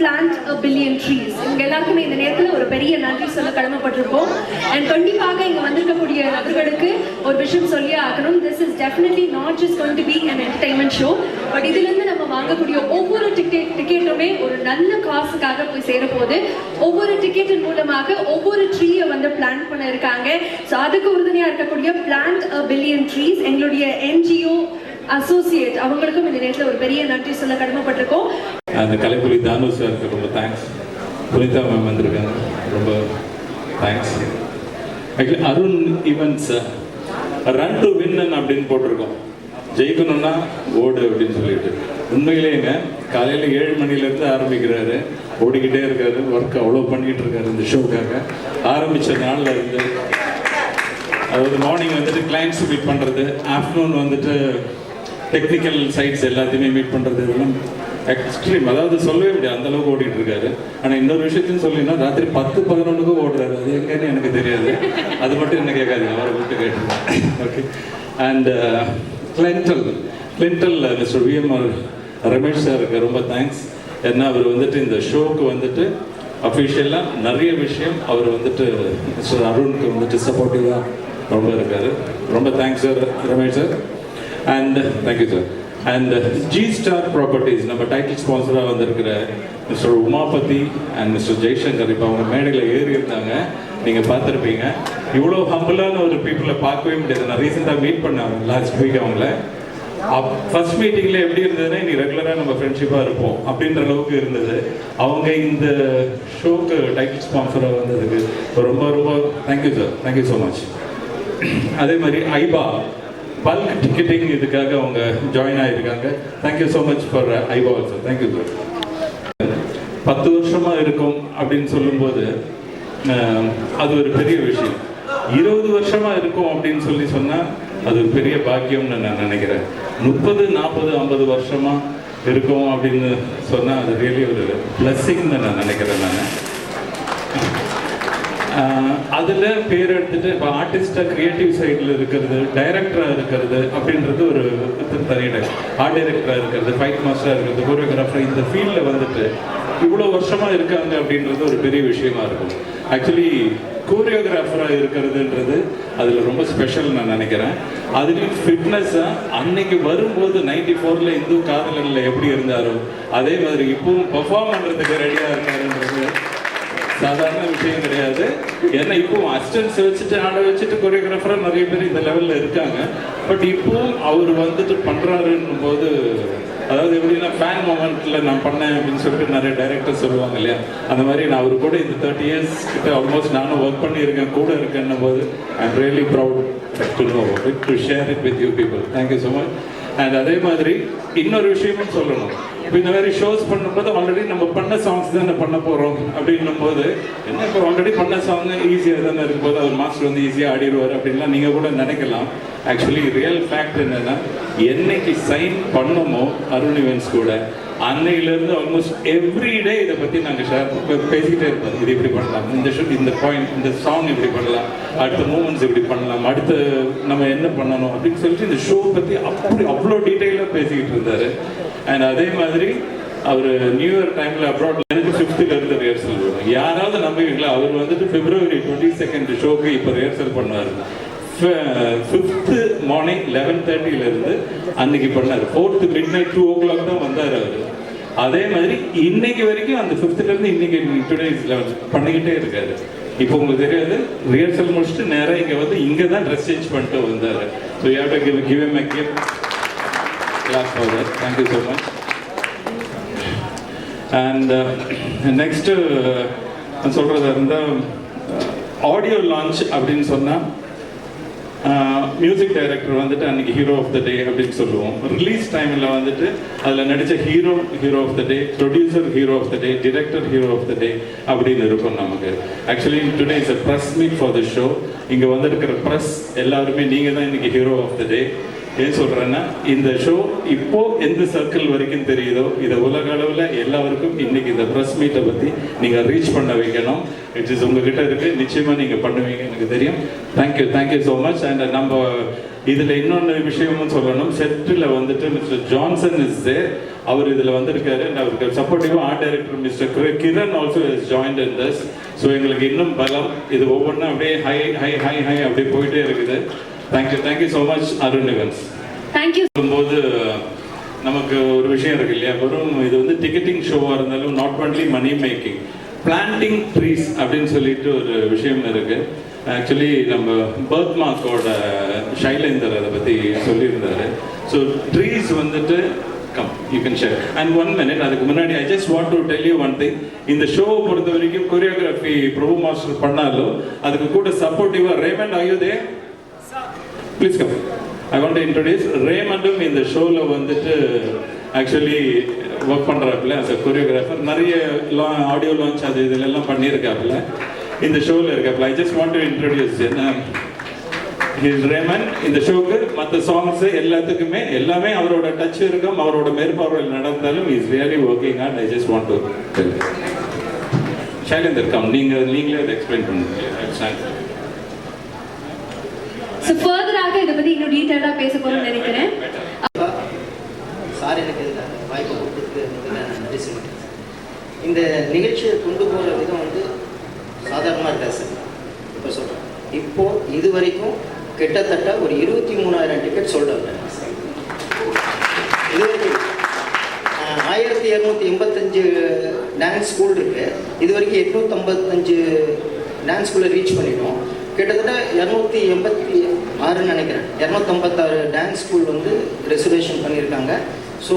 plant a billion trees. இங்க எல்லாருக்குமே இந்த நேரத்துல ஒரு பெரிய நன்றி சொல்ல கடமைப்பட்டிருக்கோம். And கண்டிப்பாக இங்க வந்திருக்கக்கூடிய நபர்களுக்கு ஒரு விஷயம் சொல்லியே ஆகணும். This is definitely not just going to be an entertainment show, but இதுல இருந்து நம்ம வாங்கக்கூடிய ஒவ்வொரு டிக்கெட்டுமே ஒரு நல்ல காசுக்காக போய் சேர போகுது. ஒவ்வொரு டிக்கெட்டின் மூலமாக ஒவ்வொரு ட்ரீயை வந்து பிளான் பண்ண இருக்காங்க. ஸோ அதுக்கு உறுதுணையா இருக்கக்கூடிய Plant a Billion Trees எங்களுடைய NGO அசோசியேட் அவங்களுக்கும் இந்த நேரத்தில் ஒரு பெரிய நன்றி சொல்ல கடமைப்பட்டிருக்கோம். அந்த கலைப்புலி தானு சாருக்கு ரொம்ப தேங்க்ஸ். புனிதா மேம் வந்திருக்காங்க, ரொம்ப thanks. Actually Arun events run to win அப்படின்னு போட்டிருக்கோம். ஜெயிக்கணும்னா ஓடு அப்படின்னு சொல்லிட்டு உண்மையிலேங்க காலையில் 7 மணிலேருந்து ஆரம்பிக்கிறாரு, ஓடிக்கிட்டே இருக்காரு, ஒர்க் அவ்வளோ பண்ணிக்கிட்டு இருக்காரு இந்த ஷோக்காக. ஆரம்பித்த நாளில் இருந்து அதாவது மார்னிங் வந்துட்டு கிளைண்ட்ஸ் மீட் பண்ணுறது, ஆஃப்டர்நூன் வந்துட்டு டெக்னிக்கல் சைட்ஸ் எல்லாத்தையுமே மீட் பண்ணுறது, இதெல்லாம் எக்ஸ்ட்ரீம், அதாவது சொல்லவே முடியாது அந்த அளவுக்கு ஓடிட்டு இருக்காரு. ஆனால் இன்னொரு விஷயத்தையும் சொல்லினா ராத்திரி 10-11 ஓடுறாரு. அது எங்கன்னு எனக்கு தெரியாது, அது மட்டும் என்ன கேட்காது, அவரை விட்டு கேட்டுருக்கேன். ஓகே. அண்ட் கிளின்டல் மிஸ்டர் விஎம்ஆர் ரமேஷ் சாருக்கு ரொம்ப தேங்க்ஸ். ஏன்னா அவர் வந்துட்டு இந்த ஷோக்கு வந்துட்டு அஃபிஷியலாக நிறைய விஷயம் அவர் வந்துட்டு மிஸ்டர் அருணுக்கு வந்துட்டு சப்போர்ட்டிவாக ரொம்ப இருக்காரு. ரொம்ப thanks sir Ramesh sir. And thank you sir. And G star properties நம்ம டைட்டில் ஸ்பான்சராக வந்திருக்கிற mister Umapathi and mister Jaishankar இப்போ அவங்க மேடையில் ஏறி இருந்தாங்க, நீங்கள் பார்த்துருப்பீங்க. இவ்வளோ ஹம்பிளான ஒரு பீப்புளை பார்க்கவே முடியாது. நான் ரீசெண்டாக மீட் பண்ணேன் லாஸ்ட் வீக் அவங்கள. ஃபர்ஸ்ட் மீட்டிங்கில் எப்படி இருந்ததுன்னா நீ ரெகுலராக நம்ம ஃப்ரெண்ட்ஷிப்பாக இருப்போம் அப்படின்ற அளவுக்கு இருந்தது. அவங்க இந்த ஷோக்கு டைட்டில் ஸ்பான்சராக வந்ததுக்கு ரொம்ப ரொம்ப thank you sir, thank you so much. அதே மாதிரி ஐபா பல்க் டிக்கெட்டிங் இதுக்காக அவங்க ஜாயின் ஆகியிருக்காங்க. தேங்க்யூ ஸோ மச் ஃபார் ஐபா ஆல்சோ, தேங்க்யூ சார். 10 வருஷமாக இருக்கும் அப்படின்னு சொல்லும்போது அது ஒரு பெரிய விஷயம். 20 வருஷமாக இருக்கும் அப்படின்னு சொன்னால் அது ஒரு பெரிய பாக்கியம்னு நான் நினைக்கிறேன். 30, 40, 50 வருஷமாக இருக்கும் அப்படின்னு சொன்னால் அது ரியலி ஒரு பிளஸ்ஸிங்னு நான் நினைக்கிறேன். அதில் பேர் எடுத்துகிட்டு இப்போ ஆர்டிஸ்டாக க்ரியேட்டிவ் சைடில் இருக்கிறது, டைரக்டராக இருக்கிறது அப்படின்றது ஒரு தனியிட, ஆர்ட் டைரக்டராக இருக்கிறது, ஃபைட் மாஸ்டராக இருக்கிறது, கோரியோகிராஃபர், இந்த ஃபீல்டில் வந்துட்டு இவ்வளோ வருஷமாக இருக்காங்க அப்படின்றது ஒரு பெரிய விஷயமா இருக்கும். ஆக்சுவலி கோரியோகிராஃபராக இருக்கிறதுன்றது அதில் ரொம்ப ஸ்பெஷல் நான் நினைக்கிறேன். அதுலேயும் ஃபிட்னஸாக அன்னைக்கு வரும்போது 94ல் இந்து காதலனில் எப்படி இருந்தாரோ அதே மாதிரி இப்பவும் பெர்ஃபார்ம் பண்ணுறதுக்கு ரெடியாக இருக்காருன்றது சாதாரண விஷயம் கிடையாது. ஏன்னா இப்போவும் அசிஸ்டன்ஸ் வச்சுட்டு ஆட வச்சுட்டு கொரியோகிராஃபராக நிறைய பேர் இந்த லெவலில் இருக்காங்க. பட் இப்போவும் அவர் வந்துட்டு பண்ணுறாருன்னும் போது, அதாவது எப்படின்னா ஃபேன் மூமெண்ட்டில் நான் பண்ணேன் அப்படின்னு சொல்லிட்டு நிறைய டைரக்டர் சொல்லுவாங்க இல்லையா, அந்த மாதிரி நான் அவர் கூட இந்த 30 years கிட்ட ஆல்மோஸ்ட் நானும் ஒர்க் பண்ணியிருக்கேன், கூட இருக்கேன்னும் போது I am really proud to know it, to share it with you people. Thank you so much. And அதே மாதிரி இன்னொரு விஷயமும் சொல்லணும். இப்போ இந்த மாதிரி ஷோஸ் பண்ணும்போது ஆல்ரெடி நம்ம பண்ண சாங்ஸ் தானே பண்ண போகிறோம் அப்படின்னும் போது என்ன, இப்போ ஆல்ரெடி பண்ண சாங் ஈஸியாக தானே இருக்கும்போது அவர் மாஸ்டர் வந்து ஈஸியாக ஆடிடுவார் அப்படின்லாம் நீங்கள் கூட நினைக்கலாம். ஆக்சுவலி ரியல் ஃபேக்ட் என்னென்னா, என்னைக்கு சைன் பண்ணமோ அருண் ஈவெண்ட்ஸ் கூட அன்னையிலேருந்து ஆல்மோஸ்ட் எவ்ரிடே இதை பற்றி நாங்கள் பேசிக்கிட்டே இருப்போம். இது இப்படி பண்ணலாம், இந்த ஷோ, இந்த பாயிண்ட், இந்த சாங் இப்படி பண்ணலாம், அடுத்த மூமெண்ட்ஸ் இப்படி பண்ணலாம், அடுத்து நம்ம என்ன பண்ணணும் அப்படின்னு சொல்லிட்டு இந்த ஷோ பற்றி அவ்வளோ டீட்டெயிலாக பேசிக்கிட்டு இருந்தார். அண்ட் அதே மாதிரி அவர் நியூ இயர் டைமில் அப்ராட் எனக்கு 5th இருந்து ரிஹர்சல் வரும். யாராவது நம்புவீங்களா, அவர் வந்துட்டு February 22 ஷோக்கு இப்போ ரிஹர்சல் பண்ணுவார். 5th மார்னிங் 11:30 அன்னைக்கு பண்ணார். 4th midnight 2 o'clock தான் வந்தார் அவர். அதே மாதிரி இன்னைக்கு வரைக்கும் அந்த 5th இன்னைக்கு டுடே இஸ் 11 பண்ணிக்கிட்டே இருக்காரு. இப்போ உங்களுக்கு தெரியாது, ரிஹர்சல் முடிச்சுட்டு நேராக இங்கே வந்து இங்கே தான் ட்ரெஸ் சேஞ்ச் பண்ணிட்டு வந்தார். So you have to give him a clap for that. Thank you so much. And next நான் சொல்கிறதா இருந்தால் ஆடியோ லான்ச் அப்படின்னு சொன்னால் மியூசிக் டைரக்டர் வந்துட்டு அன்றைக்கி ஹீரோ ஆஃப் த டே அப்படின்னு சொல்லுவோம். ரிலீஸ் டைமில் வந்துட்டு அதில் நடித்த hero of the day, producer hero of the day, director hero of the day அப்படின்னு இருக்கும் நமக்கு. Actually today is a press meet for the show. இங்கே வந்திருக்கிற ப்ரெஸ் எல்லாருமே நீங்கள் தான் இன்றைக்கி ஹீரோ ஆஃப் த டே. ஏன் சொல்கிறேன்னா, இந்த ஷோ இப்போது எந்த சர்க்கிள் வரைக்கும் தெரியுதோ இதை உலக அளவில் எல்லாருக்கும் இன்றைக்கி இந்த ப்ரெஸ் மீட்டை பற்றி நீங்கள் ரீச் பண்ண வைக்கணும். இட் இஸ் உங்ககிட்ட இருக்குது, நிச்சயமாக நீங்கள் பண்ணுவீங்க எனக்கு தெரியும். Thank you so much. அண்ட் நம்ம இதில் இன்னொன்று விஷயமும் சொல்லணும். செட்டில் வந்துட்டு மிஸ்டர் ஜான்சன் இஸ் தேர். அவர் இதில் வந்திருக்காரு. அவருக்கு சப்போர்ட்டிவாக art director Mister Kiran also is joint in this. So எங்களுக்கு இன்னும் பலம். இது ஒவ்வொன்றும் அப்படியே ஹை ஹை ஹை ஹை அப்படியே போயிட்டே இருக்குது. Thank you so much Arun events. Thank you. போது நமக்கு ஒரு விஷயம் இருக்கு இல்லையா, வெறும் இது வந்து டிக்கெட்டிங் ஷோவாக இருந்தாலும் not only money making, planting trees அப்படின்னு சொல்லிட்டு ஒரு விஷயம் இருக்கு. ஆக்சுவலி நம்ம பர்த் மார்க்கோட ஷைலேந்தர் அதை பற்றி சொல்லியிருந்தாரு. ஸோ ட்ரீஸ் வந்துட்டு come you can share. And 1 minute அதுக்கு முன்னாடி ஐ just want to tell you one thing. இந்த ஷோவை பொறுத்த வரைக்கும் கொரியோகிராஃபி பிரபு மாஸ்டர் பண்ணாலும் அதுக்கு கூட சப்போர்ட்டிவாக ரேமண்ட் ஆயுதே please come. I want to introduce ரேமண்டும் இந்த ஷோவில் வந்துட்டு ஆக்சுவலி ஒர்க் பண்ணுறாப்புல அஸ் அ கொரியோகிராஃபர். நிறைய ஆடியோ லான்ச் அது இதெல்லாம் பண்ணியிருக்காப்புல, இந்த ஷோவில் இருக்காப்புல. I just want to introduce Raymond இந்த ஷோக்கு. மற்ற சாங்ஸ் எல்லாத்துக்குமே எல்லாமே அவரோட டச் இருக்கும், அவரோட மேற்பார்வையில் நடந்தாலும் is really working on. I just want to tell Shailender come, நீங்களே அதை எக்ஸ்பிளைன் பண்ணுங்க. ஸோ ஃபர்தராக இதை பற்றி இன்னும் டீட்டெயிலாக பேச போகிறோம்னு நினைக்கிறேன். சார் எனக்கு வாய்ப்பு கொடுத்ததுக்கு நன்றி சொல்லிட்டேன். இந்த நிகழ்ச்சியை கொண்டு போகிற விதம் வந்து சாதாரணமாக இருக்காது சார். இப்போ சொல்கிறேன், இப்போது இது வரைக்கும் கிட்டத்தட்ட ஒரு 23,000 டிக்கெட் சோல்ட் அவுட் ஆகிருக்கு சார். இது வரைக்கும் 1285 டான்ஸ் ஸ்கூல் இருக்குது. இது வரைக்கும் 855 டான்ஸ் ஸ்கூலை ரீச் பண்ணிட்டோம். கிட்டத்தட்ட 286 நினைக்கிறேன், 256 டான்ஸ் ஸ்கூல் வந்து ரிசர்வேஷன் பண்ணியிருக்காங்க. ஸோ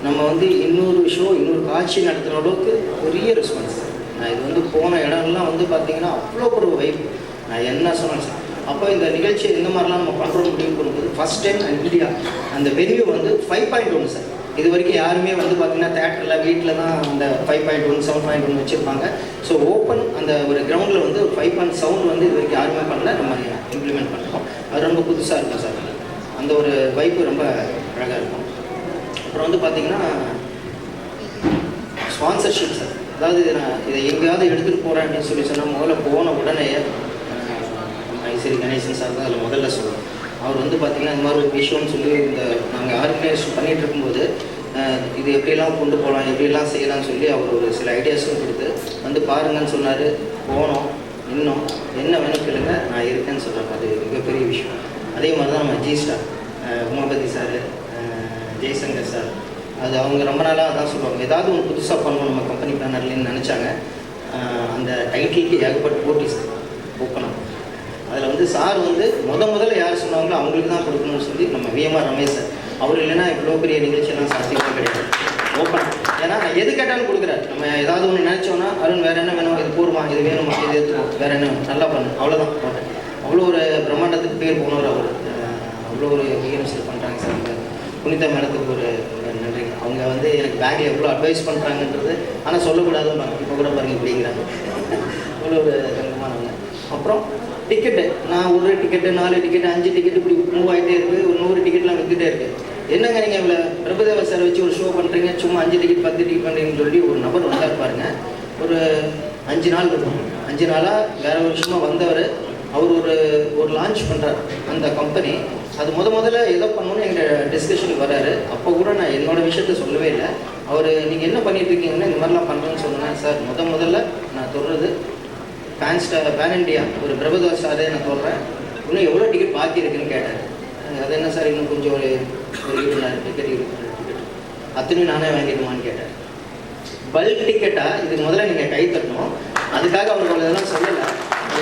நம்ம வந்து இன்னொரு காட்சி நடத்துகிற அளவுக்கு பெரிய ரெஸ்பான்ஸ். நான் இது வந்து போன இடம்லாம் வந்து பார்த்தீங்கன்னா அவ்வளோ ஒரு வைப். நான் என்ன சொன்னேன் சார், அப்போ இந்த நிகழ்ச்சியை இந்த மாதிரிலாம் நம்ம பண்ணுற முடியும் பண்ணும்போது ஃபஸ்ட் டைம் இந்தியா அந்த வென்யூ வந்து 5.1 சார். இது வரைக்கும் யாருமே வந்து பார்த்தீங்கன்னா தேட்டரில் வீட்டில் தான் அந்த 5.1 7.1 வச்சுருப்பாங்க. ஸோ ஓப்பன் அந்த ஒரு கிரவுண்டில் வந்து 5.7 வந்து இது வரைக்கும் யாருமே பண்ணல. நம்ம இம்ப்ளிமெண்ட் பண்ணுறோம். அது ரொம்ப புதுசாக இருக்கும் சார். அந்த ஒரு வைப்பு ரொம்ப அழகாக இருக்கும். அப்புறம் வந்து பார்த்தீங்கன்னா ஸ்பான்சர்ஷிப் சார். அதாவது நான் இதை எங்கேயாவது எடுத்துகிட்டு போகிறேன் அப்படின்னு சொன்னால் முதல்ல போன உடனே ஐஸ்வரி கணேசன் சார் தான் அதில் முதல்ல சொல்லுவோம். அவர் வந்து பார்த்திங்கன்னா இந்த மாதிரி ஒரு விஷயம்னு சொல்லி இந்த நாங்கள் ஆர்கனைஸ் பண்ணிகிட்டு இருக்கும்போது இது எப்படிலாம் கொண்டு போகலாம், எப்படிலாம் செய்யலாம்னு சொல்லி அவர் ஒரு சில ஐடியாஸும் கொடுத்து வந்து பாருங்கன்னு சொன்னார். போனோம், இன்னும் என்ன வேணும் கேளுங்க, நான் இருக்கேன்னு சொல்கிறேன். அது மிகப்பெரிய விஷயம். அதே மாதிரி தான் நம்ம G star Umapathi sir, Jaishankar sir, அது அவங்க ரொம்ப நாளாக தான் சொல்லுவாங்க, ஏதாவது ஒன்று புதுசாக பண்ணணும் நம்ம கம்பெனி பேனர்லேன்னு நினச்சாங்க. அந்த டைட்டிலுக்கு ஏகப்பட்ட போட்டி சார் ஓப்பனாக. அதில் வந்து சார் வந்து முதல்ல யார் சொன்னாங்களோ அவங்களுக்கு தான் கொடுக்கணும்னு சொல்லி நம்ம விஎம்ஆர் ரமேஷ் சார், அவர் இல்லைன்னா இவ்வளோ பெரிய நிகழ்ச்சியெல்லாம் சாத்தியமாக கிடையாது ஓப்பன். ஏன்னா எது கேட்டாலும் கொடுக்குறாரு. நம்ம ஏதாவது ஒன்று நினச்சோன்னா அருண் வேறு என்ன வேணும், இது போடுமா, இது வேணுமா, இது எடுத்துக்கோ, வேறு என்ன நல்லா பண்ணு, அவ்வளோதான். அவ்வளோ ஒரு பிரம்மாண்டத்துக்கு பேர் போனவர் அவர். அவ்வளோ ஒரு பிஎம்சி பண்ணுறாங்க சார். புனிதா மேடத்துக்கு ஒரு நன்றி. அவங்க வந்து எனக்கு பேங்கில் எவ்வளோ அட்வைஸ் பண்ணுறாங்கன்றது ஆனால் சொல்லக்கூடாதுன்னு இப்போ கூட பாருங்கள் இப்படிங்கிறாங்க. அவ்வளோ ஒரு தங்கமானவங்க. அப்புறம் டிக்கெட்டு, நான் ஒரு டிக்கெட்டு 4 டிக்கெட்டு 5 டிக்கெட்டு இப்படி மூவ் ஆகிட்டே இருக்குது. ஒரு 100 டிக்கெட்லாம் விற்றுட்டே இருக்குது. என்னங்க நீங்கள் இவ்வளோ பிரபுதேவா சார் வச்சு ஒரு ஷோ பண்ணுறீங்க, சும்மா 5 டிக்கெட் 10 டிக்கெட் பண்ணுறீங்கன்னு சொல்லி ஒரு நபர் வந்தார் பாருங்க. ஒரு 5 நாள் இருக்கும். 5 நாளாக வேறு வருஷமாக வந்தவர். அவர் ஒரு லான்ச் பண்ணுறார் அந்த கம்பெனி. அது முதல்ல எதோ பண்ணணும்னு எங்கள் டிஸ்கஷனுக்கு வராரு. அப்போ கூட நான் என்னோடய விஷயத்த சொல்லவே இல்லை. அவர் நீங்கள் என்ன பண்ணிட்டு இருக்கீங்கன்னா இந்த மாதிரிலாம் பண்ணுறேன்னு சொன்னேன். சார் முதல்ல நான் சொல்கிறது பேன் இண்டியா ஒரு பிரபுதேவா சாரே நான் சொல்கிறேன். இன்னும் எவ்வளோ டிக்கெட் பாக்கி இருக்குன்னு கேட்டார். அது என்ன சார் இன்னும் கொஞ்சம் ஒரு 20,000 டிக்கெட் 20,000 டிக்கெட் அத்தனையும் நானே வாங்கிடுமான்னு கேட்டார். பல்க் டிக்கெட்டாக இதுக்கு முதல்ல நீங்கள் கை தட்டணும். அதுக்காக அவர் இதெல்லாம் சொல்லலை.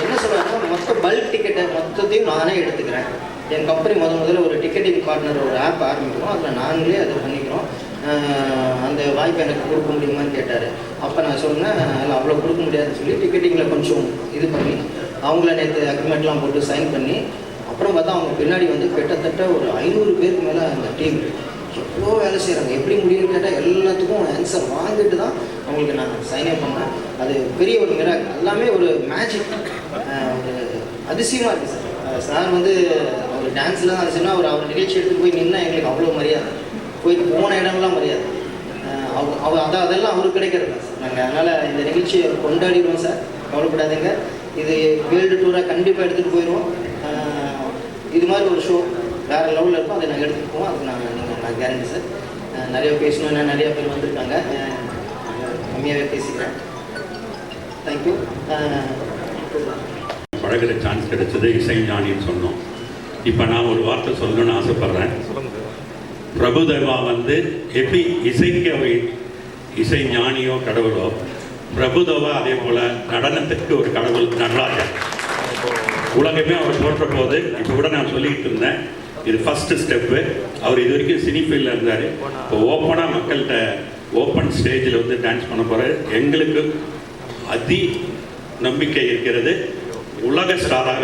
என்ன சொல்கிறாங்கன்னா மொத்த பல்க் டிக்கெட்டை மொத்தத்தையும் நானே எடுத்துக்கிறேன். என் கம்பெனி முதல்ல ஒரு டிக்கெட்டிங் பார்ட்னர் ஒரு ஆப் ஆரம்பிக்கிறோம். அதில் நாங்களே அதை பண்ணிக்கிறோம். அந்த வாய்ப்பை எனக்கு கொடுக்க முடியுமான்னு கேட்டார். அப்போ நான் சொன்னேன் அதில் அவ்வளோ கொடுக்க முடியாதுன்னு சொல்லி டிக்கெட்டிங்கில் கொஞ்சம் இது பண்ணி அவங்கள நேற்று அக்ரிமெண்ட்லாம் போட்டு சைன் பண்ணி அப்புறம் பார்த்தா அவங்க பின்னாடி வந்து கிட்டத்தட்ட ஒரு 500 பேருக்கு மேலே அந்த டீம் எவ்வளோ வேலை செய்கிறாங்க. எப்படி முடியும்னு கேட்டால் எல்லாத்துக்கும் ஆன்சர் வாங்கிட்டு தான் அவங்களுக்கு நான் சைனே பண்ணேன். அது பெரிய ஒரு மிராக்கிள், எல்லாமே ஒரு மேஜிக், ஒரு அதிசயமாக இருக்குது சார். சார் வந்து அவர் டான்ஸில் தான் இருந்துச்சுன்னா அவர் நிகழ்ச்சி எடுத்துகிட்டு போய் நின்னா எங்களுக்கு அவ்வளோ மரியாதை, போய் போன இடம்லாம் மரியாதை. அதெல்லாம் அவருக்கு கிடைக்கிறது தான் சார். நாங்கள் அதனால் இந்த நிகழ்ச்சியை கொண்டாடிடுவோம் சார், கவலைப்படாதீங்க. இது வேர்ல்டு டூராக கண்டிப்பாக எடுத்துகிட்டு போயிடுவோம். இது மாதிரி ஒரு ஷோ வேறு லெவலில் இருக்கும், அதை நாங்கள் எடுத்துகிட்டு போவோம். அதுக்கு நான் கேரண்டி சார். நிறைய பேசணும்னா நிறைய பேர் வந்திருக்காங்க, கம்மியாகவே பேசிக்கிறேன். தேங்க்யூ. பழகிற சான்ஸ் கிடைச்சது இசை ஞானின்னு சொன்னோம். இப்போ நான் ஒரு வார்த்தை சொல்லணும்னு ஆசைப்பட்றேன். பிரபுதேவா வந்து எப்படி இசைக்கு அவர் இசை ஞானியோ கடவுளோ, பிரபுதேவா அதே போல் நடனத்துக்கு ஒரு கடவுள் நடராஜர். உலகமே அவர் தோற்ற போது இப்போ கூட நான் சொல்லிக்கிட்டு இருந்தேன், இது ஃபஸ்ட்டு ஸ்டெப்பு. அவர் இது வரைக்கும் சினி ஃபீல்டில் இருந்தார். இப்போ ஓப்பனாக மக்கள்கிட்ட ஓப்பன் ஸ்டேஜில் வந்து டான்ஸ் பண்ண போகிறார். எங்களுக்கு அதி நம்பிக்கை இருக்கிறது, உலக ஸ்டாராக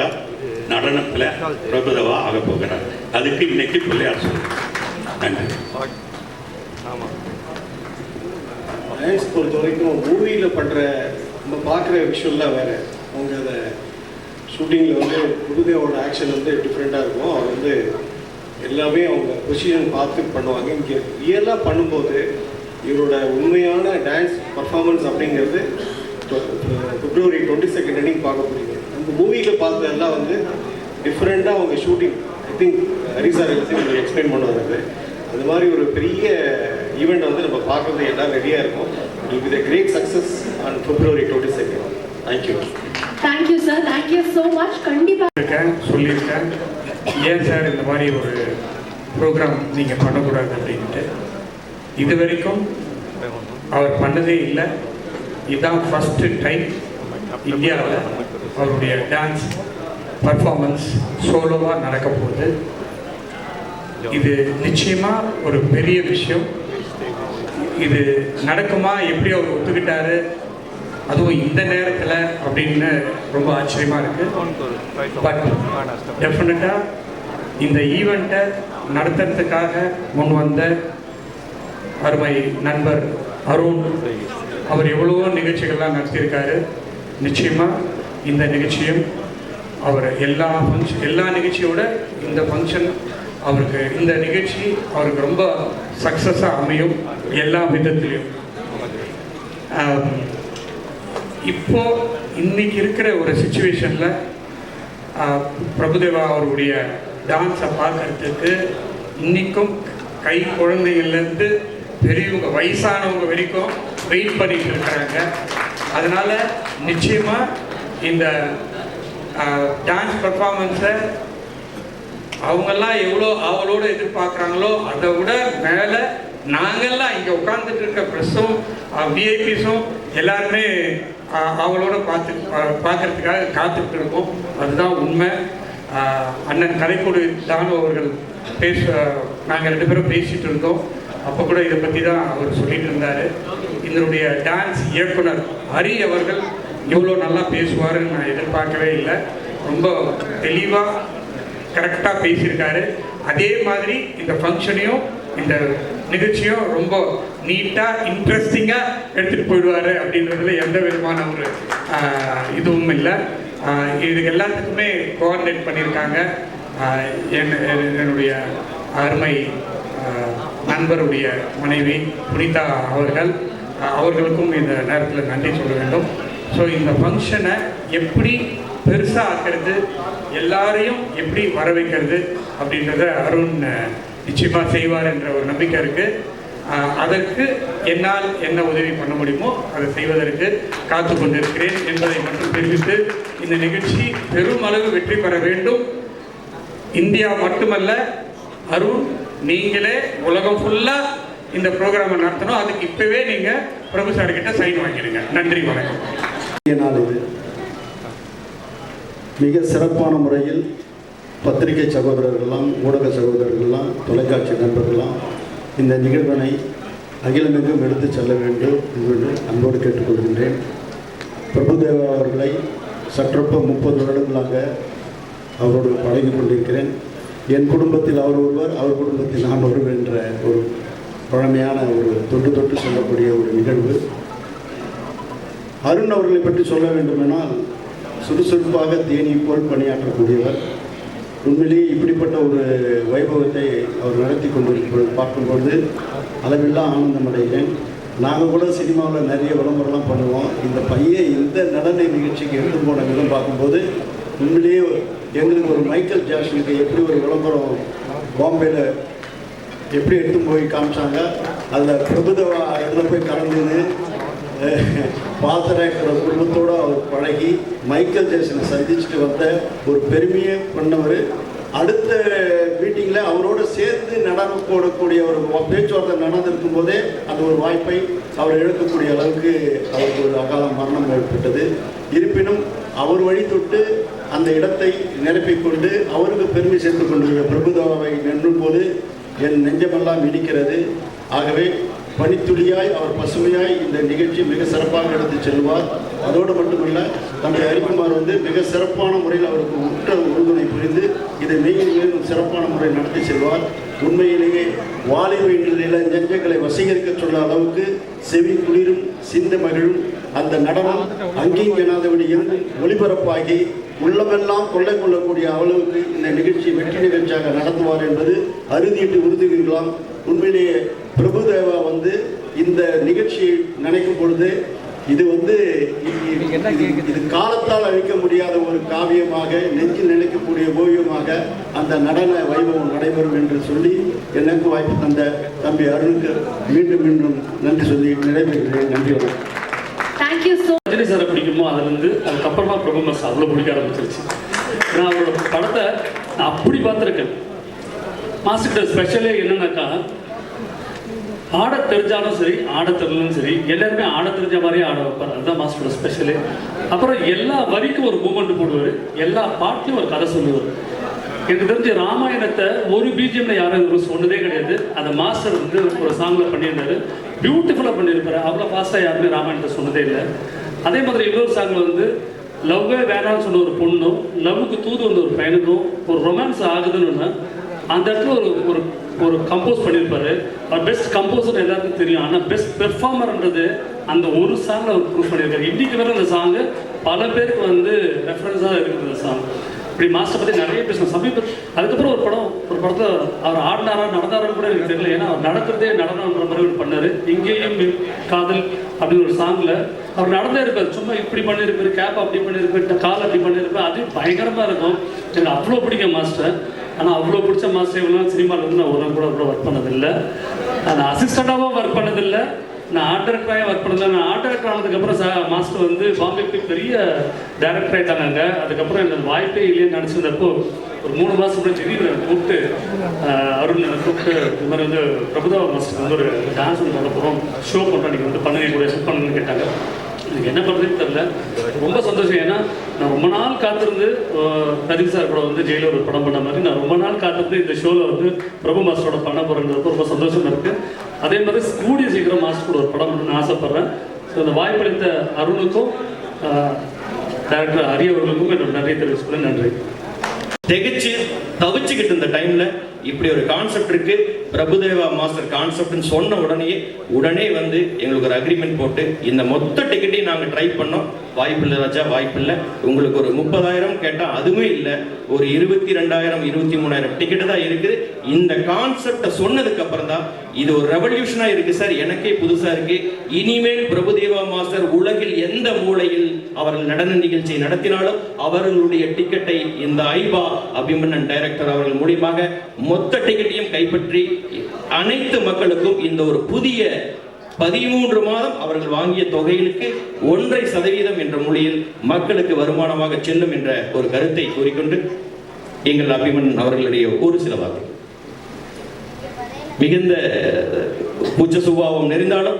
நடனத்தில் பிரபுதேவா ஆக போகிறார். அதுக்கு இன்னைக்கு பிள்ளையார் சொல்லு. நன்றி. டான்ஸ் பொறுத்த வரைக்கும் மூவியில் பண்ணுற நம்ம பார்க்குற விஷுவல்லாம் வேறு. அவங்க அதை ஷூட்டிங்கில் வந்து பிரபுதேவோட ஆக்ஷன் வந்து டிஃப்ரெண்ட்டாக இருக்கும். அவர் வந்து எல்லாமே அவங்க பொசிஷன் பார்த்து பண்ணுவாங்க. இங்கே ரியலாக பண்ணும்போது இவரோட உண்மையான டான்ஸ் பர்ஃபார்மன்ஸ் அப்படிங்கிறது February 22 அன்னைக்கு பார்க்க முடியுது. அந்த மூவியில் பார்த்ததெல்லாம் வந்து டிஃப்ரெண்ட்டாக அவங்க ஷூட்டிங், ஐ திங்க் ஹரிசார் எல்லாத்தையும் எக்ஸ்பிளைன் பண்ணுவாங்க. அது மாதிரி ஒரு பெரிய ஈவெண்ட் வந்து நம்ம பார்க்குறது எல்லாம் ரெடியாக இருக்கும். It will be the great success on February 22. Thank you. Thank you sir, thank you so much. கண்டிப்பாக சொல்லியிருக்கேன், ஏன் சார் இந்த மாதிரி ஒரு ப்ரோக்ராம் நீங்கள் பண்ணக்கூடாது அப்படின்ட்டு. இது வரைக்கும் அவர் பண்ணதே இல்லை. இதுதான் ஃபஸ்ட்டு டைம் இந்தியாவில் அவருடைய டான்ஸ் பர்ஃபார்மன்ஸ் சோலோவாக நடக்க போகுது. இது நிச்சயமாக ஒரு பெரிய விஷயம். இது நடக்குமா, எப்படி அவர் ஒத்துக்கிட்டாரு, அதுவும் இந்த நேரத்தில் அப்படின்னு ரொம்ப ஆச்சரியமாக இருக்குது. பட் டெஃபினட்டாக இந்த ஈவெண்ட்டை நடத்துறதுக்காக முன் வந்த அருமை நண்பர் அருண், அவர் எவ்வளவோ நிகழ்ச்சிகள்லாம் நடத்தியிருக்காரு. நிச்சயமாக இந்த நிகழ்ச்சியும் அவர் எல்லா நிகழ்ச்சியோட இந்த ஃபங்க்ஷன் அவருக்கு, இந்த நிகழ்ச்சி அவருக்கு ரொம்ப சக்ஸஸாக அமையும் எல்லா விதத்துலேயும். இப்போ இன்னைக்கு இருக்கிற ஒரு சுச்சுவேஷனில் பிரபுதேவா அவருடைய டான்ஸை பார்க்கறதுக்கு இன்றைக்கும் கை குழந்தைகள்லேருந்து பெரியவங்க வயசானவங்க வரைக்கும் வெயிட் பண்ணிட்டு இருக்கிறாங்க. அதனால் நிச்சயமாக இந்த டான்ஸ் பர்ஃபார்மன்ஸை அவங்கெல்லாம் எவ்வளோ அவளோடு எதிர்பார்க்குறாங்களோ அதை விட மேலே நாங்கள்லாம் இங்கே உட்காந்துட்டு இருக்க ப்ரெஸ்ஸும் விஐபிஸும் எல்லாருமே அவளோட பார்க்கறதுக்காக காத்துட்டு இருக்கோம். அதுதான் உண்மை. அண்ணன் கலைக்கொடு தானு அவர்கள் நாங்கள் 2 பேரும் பேசிகிட்டு இருந்தோம். அப்போ கூட இதை பற்றி தான் அவர் சொல்லிட்டு இருந்தார். இதனுடைய டான்ஸ் இயக்குனர் ஹரி அவர்கள் எவ்வளோ நல்லா பேசுவாருன்னு நான் எதிர்பார்க்கவே இல்லை. ரொம்ப தெளிவாக கரெக்டாக பேசியிருக்காரு. அதே மாதிரி இந்த ஃபங்க்ஷனையும் இந்த நிகழ்ச்சியும் ரொம்ப நீட்டாக இன்ட்ரெஸ்டிங்காக எடுத்துகிட்டு போயிடுவார் அப்படின்றதுல எந்த விதமான ஒரு இதுவும் இல்லை. இதுக்கு எல்லாத்துக்குமே கோஆர்டினேட் பண்ணியிருக்காங்க என்னுடைய அருமை நண்பருடைய மனைவி புனிதா அவர்களுக்கும் இந்த நேரத்தில் நன்றி சொல்ல வேண்டும். ஸோ இந்த ஃபங்க்ஷனை எப்படி பெருசாக ஆக்கிறது, எல்லாரையும் எப்படி வர வைக்கிறது அப்படின்றத அருண் நிச்சயமாக செய்வார் என்ற ஒரு நம்பிக்கை இருக்குது. அதற்கு என்னால் என்ன உதவி பண்ண முடியுமோ அதை செய்வதற்கு காத்து கொண்டிருக்கிறேன் என்பதை மட்டும் தெரிவித்து, இந்த நிகழ்ச்சி பெருமளவு வெற்றி பெற வேண்டும். இந்தியா மட்டுமல்ல, அருண் நீங்களே உலகம் ஃபுல்லாக இந்த ப்ரோக்ராமை நடத்தணும். அதுக்கு இப்போவே நீங்கள் பிரபு சார் கிட்ட சைன் வாங்கிடுங்க. நன்றி, வணக்கம். மிக சிறப்பான முறையில் பத்திரிகை சகோதரர்கள்லாம், ஊடக சகோதரர்கள்லாம், தொலைக்காட்சி நண்பர்கள்லாம் இந்த நிகழ்வினை அகிலமெங்கும் எடுத்து செல்ல வேண்டும் என்று அன்போடு கேட்டுக்கொள்கின்றேன். பிரபுதேவா அவர்களை சற்றொப்ப 30 வருடங்களாக அவரோடு பழகி கொண்டிருக்கிறேன். என் குடும்பத்தில் அவர் ஒருவர், அவர் குடும்பத்தில் நான் ஒருவர் என்ற ஒரு பழமையான ஒரு தொட்டு சொல்லக்கூடிய ஒரு நிகழ்வு. அருண் அவர்களை பற்றி சொல்ல வேண்டுமென்றால், சுறுசுறுப்பாக தேனி போல் பணியாற்றக்கூடியவர். உண்மையிலேயே இப்படிப்பட்ட ஒரு வைபவத்தை அவர் நடத்தி கொண்டிருப்பதை பார்க்கும்போது அளவில்லா ஆனந்தம் அடைகிறேன். நாங்கள் கூட சினிமாவில் நிறைய விளம்பரம்லாம் பண்ணுவோம். இந்த பையன் இந்த நடன நிகழ்ச்சிக்கு எடுத்து போன விதம் பார்க்கும்போது உண்மையிலேயே எங்களுக்கு ஒரு மைக்கேல் ஜாக்சனுக்கு எப்படி ஒரு விளம்பரம் பாம்பேயில் எப்படி எடுத்து போய் காமிச்சாங்க. அதில் பிரபுதேவா இதில் போய் கலந்தது, பாத்திரக்கிற குடும்பத்தோடு அவர் பழகி மைக்கேல் ஜாக்சனை சந்திச்சுட்டு வந்த ஒரு பெருமையை பண்ணவர். அடுத்த மீட்டிங்கில் அவரோடு சேர்ந்து நடனம் போடக்கூடிய ஒரு பேச்சுவார்த்தை நடந்திருக்கும் போதே அந்த ஒரு வாய்ப்பை அவர் இழக்கக்கூடிய அளவுக்கு அவருக்கு ஒரு அகால மரணம் ஏற்பட்டது. இருப்பினும் அவர் வழி தொட்டு அந்த இடத்தை நிரப்பிக்கொண்டு அவருக்கு பெருமை சேர்த்து கொண்டிருக்கிற பிரபுதேவாவை நின்றும் போது என் நெஞ்சமெல்லாம் இடிக்கிறது. ஆகவே பனித்துளியாய் அவர் பசுமையாய் இந்த நிகழ்ச்சி மிக சிறப்பாக எடுத்து செல்வார். அதோடு மட்டுமல்ல, தம்பி ஹரிக்குமார் மிக சிறப்பான முறையில் அவருக்கு உற்ற உறுதுணை புரிந்து இதை மேலும் சிறப்பான முறையில் நடத்தி செல்வார். உண்மையிலேயே வாலிப நெஞ்சங்களை வசீகரிக்க சொல்ல அளவுக்கு செவி குளிரும் சிந்த மகிழும் அந்த நடனம் அங்கீங்கனாதபடியில் ஒளிபரப்பாகி உள்ளமெல்லாம் கொள்ளை கொள்ளக்கூடிய அளவுக்கு இந்த நிகழ்ச்சி வெற்றி நிகழ்ச்சியாக நடத்துவார் என்பது அறுதியிட்டு உறுதிகளாம். உண்மையிலேயே பிரபுதேவா இந்த நிகழ்ச்சியை நினைக்கும் பொழுது இது இது காலத்தால் அழிக்க முடியாத ஒரு காவியமாக, நெஞ்சில் நினைக்கக்கூடிய ஓவியமாக அந்த நடன வைபவம் நடைபெறும் என்று சொல்லி எனக்கு வாய்ப்பு தந்த தம்பி அருணுக்கு மீண்டும் மீண்டும் நன்றி சொல்லி நிறைவேறுகிறேன். நன்றி வணக்கம். தேங்க்யூ ஸோ ரஜினி சாரை பிடிக்குமோ அதுலேருந்து அதுக்கப்புறமா பிரபு மாஸ்டர் அவ்வளோ பிடிக்க ஆரம்பிச்சிருச்சு. நான் அவரோட படத்தை நான் அப்படி பார்த்துருக்கேன். மாஸ்டர்கிட்ட ஸ்பெஷலே என்னன்னாக்கா, ஆட தெரிஞ்சாலும் சரி ஆட தெரியலும் சரி எல்லாருமே ஆட தெரிஞ்ச மாதிரியே ஆட வைப்பார். அதுதான் மாஸ்டரோட ஸ்பெஷலு. அப்புறம் எல்லா வரிக்கும் ஒரு மூமெண்ட் போடுவார், எல்லா பாட்லையும் ஒரு கதை சொல்லுவார். எனக்கு தெரிஞ்ச ராமாயணத்தை ஒரு பிஜிஎம்ல யாரும் சொன்னதே கிடையாது. அந்த மாஸ்டர் ஒரு சாங்ல பண்ணியிருந்தாரு, பியூட்டிஃபுல்லாக பண்ணியிருப்பாரு. அவ்வளோ ஃபாஸ்ட்டாக யாருமே ராமாயணத்தை சொன்னதே இல்லை. அதே மாதிரி இன்னொரு சாங்ல லவ்வே வேணாம்னு சொன்ன ஒரு பொண்ணும் லவ்வுக்கு தூது வந்த ஒரு பையனுக்கும் ஒரு ரொமான்ஸ் ஆகுதுன்னு அந்த இடத்துல ஒரு ஒரு கம்போஸ் பண்ணியிருப்பாரு. அவர் பெஸ்ட் கம்போசர் எல்லாருக்கும் தெரியும். ஆனால் பெஸ்ட் பெர்ஃபார்மர்ன்றது அந்த ஒரு சாங்கில் அவர் ப்ரூவ் பண்ணியிருக்காரு. இன்றைக்கு வர அந்த சாங்கு பல பேருக்கு ரெஃபரன்ஸாக இருக்குது. அந்த சாங் இப்படி மாஸ்டர் பற்றி நிறைய பேசணும். அதுக்கப்புறம் ஒரு படத்தை அவர் ஆடினாரா நடந்தாரான்னு கூட எனக்கு தெரியல. ஏன்னா அவர் நடக்கிறதே நடனம்ன்ற மாதிரி ஒரு பண்ணார். இங்கேயும் காதல் அப்படின்னு ஒரு சாங்கில் அவர் நடந்தே இருப்பார். சும்மா இப்படி பண்ணியிருப்பார், கேப் அப்படி பண்ணியிருப்பார், கால் அப்படி பண்ணியிருப்பார். அது பயங்கரமாக இருக்கும். எனக்கு அவ்வளோ பிடிக்கும் மாஸ்டர். ஆனால் அவ்வளோ பிடிச்ச மாஸ்டர் இவ்வளோ சினிமாவில் நான் ஒரு கூட அவ்வளோ ஒர்க் பண்ணதில்லை. நான் அசிஸ்டண்ட்டாகவும் ஒர்க் பண்ணதில்லை, நான் ஆர்ட் டைரக்டராக ஒர்க் பண்ணதில்லை. நான் ஆர்ட் டைரக்டர் ஆனதுக்கப்புறம் மாஸ்டர் பாம்பேக்கு பெரிய டைரக்டர் ஆகிட்டாங்க. அதுக்கப்புறம் எனக்கு வாய்ப்பே இல்லைன்னு நினச்சிருந்தப்போ ஒரு 3 மாதம் கூட திடீர்னு கூப்பிட்டு அருண் கூப்பிட்டு இது மாதிரி பிரபுதேவா மாஸ்டர் ஒரு டான்ஸ் பண்ண போகிறோம், ஷோ பண்ணுறோம், நீங்கள் பண்ணுங்க கூட செட் பண்ணுங்கன்னு கேட்டாங்க. எனக்கு என்ன பண்ணுறதுன்னு தெரில. ரொம்ப சந்தோஷம். ஏன்னா நான் ரொம்ப நாள் காத்திருந்து ரஜினி சார் கூட ஜெயிலில் ஒரு படம் பண்ண மாதிரி நான் ரொம்ப நாள் காத்திருந்து இந்த ஷோவில் பிரபு மாஸ்டரோட பண்ண போகிறதுக்கு ரொம்ப சந்தோஷமாக இருக்குது. அதே மாதிரி கூடிய சீக்கிரம் மாஸ்டர் கூட ஒரு படம் பண்ணணும்னு ஆசைப்பட்றேன். ஸோ இந்த வாய்ப்பளித்த அருணுக்கும் டைரக்டர் ஹரி அவர்களுக்கும் என்னோட நன்றி தெரிவிச்சுக்கிறேன். நன்றி. திகச்சு தவிச்சுக்கிட்டு இந்த டைம்ல இப்படி ஒரு கான்செப்ட் இருக்கு, பிரபுதேவா மாஸ்டர் கான்செப்ட்னு சொன்ன உடனே எங்களுக்கு ஒரு அக்ரிமெண்ட் போட்டு இந்த மொத்த டிக்கெட்டையும் நாங்கள் ட்ரை பண்ணோம். வாய்ப்பில்லை ராஜா, வாய்ப்பில்லை. உங்களுக்கு ஒரு 30,000 கேட்டால் அதுவும் இல்லை, ஒரு 22,000 23,000 டிக்கெட்டு தான் இருக்குது. இந்த கான்செப்டை சொன்னதுக்கு அப்புறம் தான் இது ஒரு ரெவல்யூஷனாக இருக்கு சார், எனக்கே புதுசாக இருக்கு. இனிமேல் பிரபுதேவா மாஸ்டர் உலகில் எந்த மூலையில் அவர்கள் நடன நிகழ்ச்சியை நடத்தினாலும் அவர்களுடைய டிக்கெட்டை இந்த ஐபா அபிமன்னன் டைரக்டர் அவர்கள் மூலியமாக மொத்த டிக்கெட்டையும் கைப்பற்றி அனைத்து மக்களுக்கும் இந்த ஒரு புதிய 13 மாதம் அவர்கள் வாங்கிய தொகைகளுக்கு 1.5% என்ற மொழியில் மக்களுக்கு வருமானமாக செல்லும் என்ற ஒரு கருத்தை கூறிக்கொண்டு எங்கள் அபிமன்னன் அவர்களுடைய ஒரு சில வார்த்தை மிகுந்த பூச்ச சுபாவம் நிறைந்தாலும்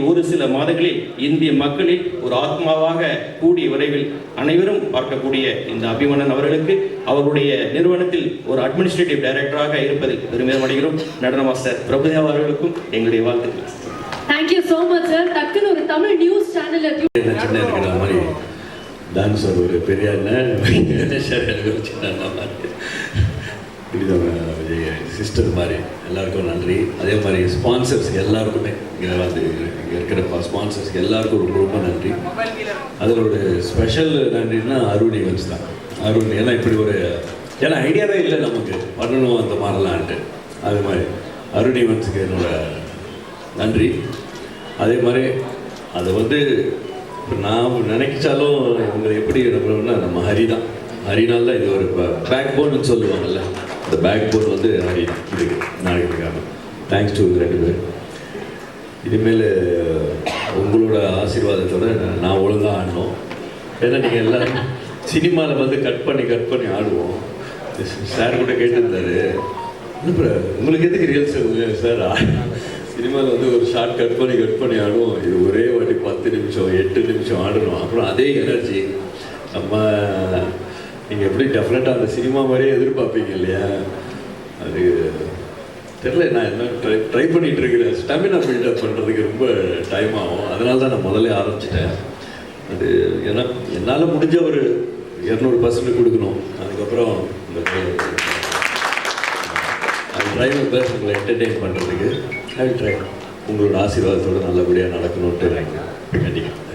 ஒரு சில மாதங்களில் இந்திய மக்களில் ஒரு ஆத்மாவாக கூடிய விரைவில் அனைவரும் பார்க்கக்கூடிய இந்த அபிமன்னன் அவர்களுக்கு அவருடைய நிறுவனத்தில் ஒரு அட்மினிஸ்ட்ரேட்டிவ் டைரக்டராக இருப்பதில் பெருமிதம் அடைகிறோம். நடன மாஸ்டர் பிரபுதேவா அவர்களுக்கும் எங்களுடைய வாழ்த்துக்கள். Thank you so much sir. டக்குன்னு ஒரு தமிழ் நியூஸ் சேனல்ல சின்ன இருக்கிற மாதிரி டான்ஸர் ஒரு பெரிய விஜய் சிஸ்டர் மாதிரி எல்லாருக்கும் நன்றி. அதே மாதிரி ஸ்பான்சர்ஸ் எல்லாருக்குமே இங்கே இருக்கிற ஸ்பான்சர்ஸ்க்கு எல்லாருக்கும் ரொம்ப ரொம்ப நன்றி. அதில் ஒரு ஸ்பெஷல் நன்றின்னா அருண் ஈவென்ட்ஸ் தான். அருண் ஏன்னா இப்படி ஏன்னா ஐடியாவே இல்லை நமக்கு பண்ணணும் அந்த மாதிரிலான்ட்டு. அது மாதிரி அருண் ஈவென்ட்ஸுக்கு என்னோட நன்றி. அதே மாதிரி அதை இப்போ நான் நினைச்சாலும் இவங்களை எப்படி நம்ம ஹரி தான். ஹரினால் தான் இது ஒரு பேக் போன்னு சொல்லுவாங்கல்ல, இந்த பேக் போன் வந்து இதுக்கு நாளைக்கு தேங்க்ஸ் டு 2 பேர். இனிமேல் உங்களோட ஆசீர்வாதத்தோட நான் ஒழுங்காக ஆடணும். ஏன்னா நீங்கள் எல்லோரும் சினிமாவில் வந்து கட் பண்ணி ஆடுவோம். சார் கூட கேட்டிருந்தாரு, உங்களுக்கு எதுக்கு ரியல்ஸ் சார், சினிமாவில் வந்து ஒரு ஷார்ட் கட் பண்ணி ஆடுவோம், இது ஒரே வாட்டி 10 நிமிஷம் 8 நிமிஷம் ஆடணும். அப்புறம் அதே எனர்ஜி நம்ம நீங்கள் எப்படி டெஃபினட்டாக அந்த சினிமா மாதிரியே எதிர்பார்ப்பீங்க இல்லையா, அது தெரில. நான் என்ன ட்ரை பண்ணிகிட்டு இருக்கிறேன். ஸ்டாமினா பில்டப் பண்ணுறதுக்கு ரொம்ப டைம் ஆகும். அதனால தான் நான் முதல்ல ஆரம்பிச்சிட்டேன். அது ஏன்னா என்னால் முடிஞ்ச ஒரு 200% கொடுக்கணும். அதுக்கப்புறம் அது ட்ரை பெஸ்ட் உங்களை என்டர்டெயின் பண்ணுறதுக்கு ஐ ட்ரை. உங்களோட ஆசீர்வாதத்தோடு நல்லபடியாக நடக்கணுன்ட்டு கண்டிப்பாக.